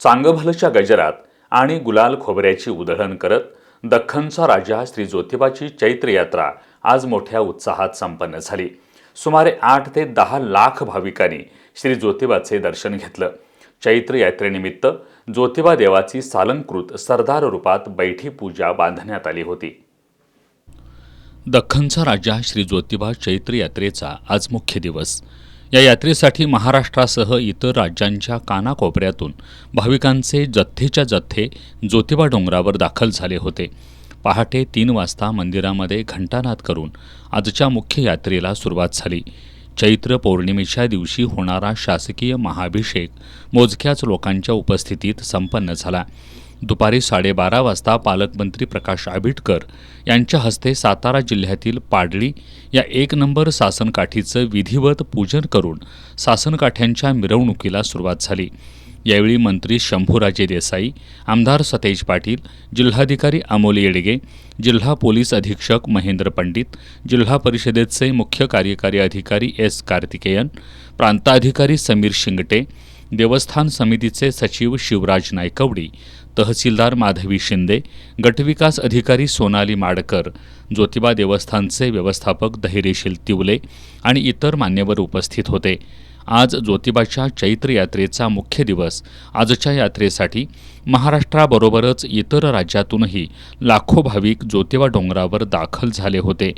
चांगभलच्या गजरात आणि गुलाल खोबऱ्याची उधळण करत दख्खनचा राजा श्री ज्योतिबाची चैत्र यात्रा आज मोठ्या उत्साहात संपन्न झाली। सुमारे 8 ते 10 लाख भाविकांनी श्री ज्योतिबाचे दर्शन घेतलं। चैत्र यात्रेनिमित्त ज्योतिबा देवाची सालंकृत सरदार रूपात बैठी पूजा बांधण्यात आली होती। दख्खनचा राजा श्री ज्योतिबा चैत्र यात्रेचा आज मुख्य दिवस। या यात्रेसाठी महाराष्ट्रासह इतर राज्यांच्या कानाकोपऱ्यातून भाविकांचे जथ्थेच्या जथ्थे ज्योतिबा डोंगरावर दाखल झाले होते। पहाटे 3 वाजता मंदिरामध्ये घंटानाद करून आजच्या मुख्य यात्रेला सुरुवात झाली। चैत्र पौर्णिमेच्या दिवशी होणारा शासकीय महाअभिषेक मोजक्याच लोकांच्या उपस्थितीत संपन्न झाला। दुपारी 12:30 वाजता पालकमंत्री प्रकाश आंबेडकर यांच्या हस्ते सातारा जिल्ह्यातील पाडळी या 1 नंबर सासनकाठीचं विधिवत पूजन करून सासनकाठ्यांच्या मिरवणुकीला सुरुवात झाली। यावेळी मंत्री शंभूराजे देसाई, आमदार सतेज पाटील, जिल्हाधिकारी अमोल येडगे, जिल्हा पोलीस अधीक्षक महेंद्र पंडित, जिल्हा परिषदेचे मुख्य कार्यकारी अधिकारी एस कार्तिकेयन, प्रांताधिकारी समीर शिंगटे, देवस्थान समितीचे सचिव शिवराज नायकवडी, तहसीलदार माधवी शिंदे, गटविकास अधिकारी सोनाली माडकर, ज्योतिबा देवस्थानचे व्यवस्थापक धैर्यशील तिवले आणि इतर मान्यवर उपस्थित होते। आज ज्योतिबाच्या चैत्र यात्रेचा मुख्य दिवस। आजच्या यात्रेसाठी महाराष्ट्राबरोबरच इतर राज्यातूनही लाखो भाविक ज्योतिबा डोंगरावर दाखल झाले होते।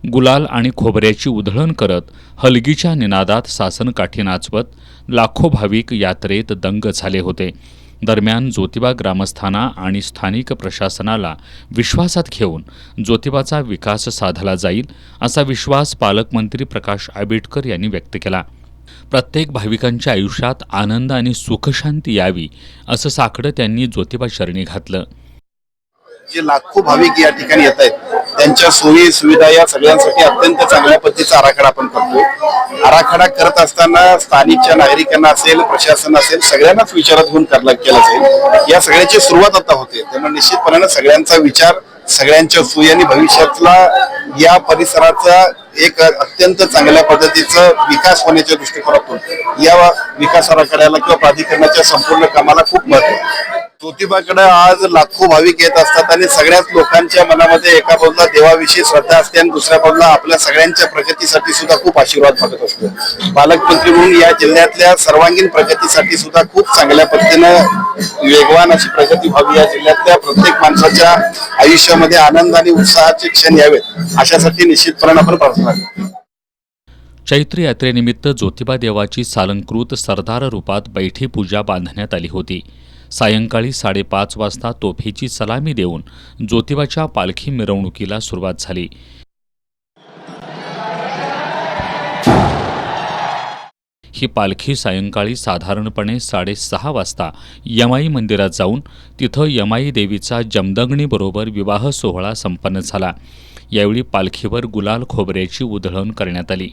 गुलाल आणि खोबऱ्याची उधळण करत हलगीच्या निनादात सासनकाठी नाचवत लाखो भाविक यात्रेत दंग झाले होते। दरम्यान ज्योतिबा ग्रामस्थांना आणि स्थानिक प्रशासनाला विश्वासात घेऊन ज्योतिबाचा विकास साधला जाईल असा विश्वास पालकमंत्री प्रकाश आंबेडकर यांनी व्यक्त केला। प्रत्येक भाविकांच्या आयुष्यात आनंद आणि सुखशांती यावी असं साकडं त्यांनी ज्योतिबा चरणी घातलं। जे लाखो भाविक या ठिकाणी येत आहेत त्यांच्या सोयी सुविधा या सगळ्यांसाठी अत्यंत चांगल्या पद्धतीचा आराखडा आपण करतो। आराखडा करत असताना स्थानिकच्या नागरिकांना असेल, प्रशासन असेल, सगळ्यांनाच विचारात घेऊन केला जाईल। या सगळ्याची सुरुवात आता होते, त्यामुळे निश्चितपणे सगळ्यांचा विचार, सगळ्यांच्या सोयी आणि भविष्यातला या परिसराचा एक अत्यंत चांगल्या पद्धतीचा विकास होण्याच्या दृष्टिकोनातून या विकास आराखड्याला किंवा प्राधिकरणाच्या संपूर्ण कामाला खूप महत्त्व आहे। ज्योतिबाकडे आज लाखो भाविक येत असतात आणि सगळ्याच लोकांच्या मनामध्ये एका बाजूला देवाविषयी श्रद्धा असते आणि दुसऱ्या बाजूला आपल्या सगळ्यांच्या प्रगतीसाठी सुद्धा खूप आशीर्वाद मागत असतो। पालकमंत्री म्हणून या जिल्ह्यातल्या सर्वांगीण प्रगतीसाठी सुद्धा खूप चांगल्या पद्धतीनं वेगवान अशी प्रगती व्हावी, या जिल्ह्यातल्या प्रत्येक माणसाच्या आयुष्यामध्ये आनंद आणि उत्साहाचे क्षण यावेत अशासाठी निश्चितपणे आपण प्रार्थना करतो। चैत्र यात्रेनिमित्त ज्योतिबा देवाची सालंकृत सरदार रूपात बैठी पूजा बांधण्यात आली होती। सायंकाळी 5:30 वाजता तोफेची सलामी देऊन ज्योतिबाच्या पालखी मिरवणुकीला सुरुवात झाली। ही पालखी सायंकाळी साधारणपणे 6:30 वाजता यमाई मंदिरात जाऊन तिथं यमाई देवीचा जमदग्नीबरोबर विवाह सोहळा संपन्न झाला। यावेळी पालखीवर गुलाल खोबऱ्याची उधळण करण्यात आली।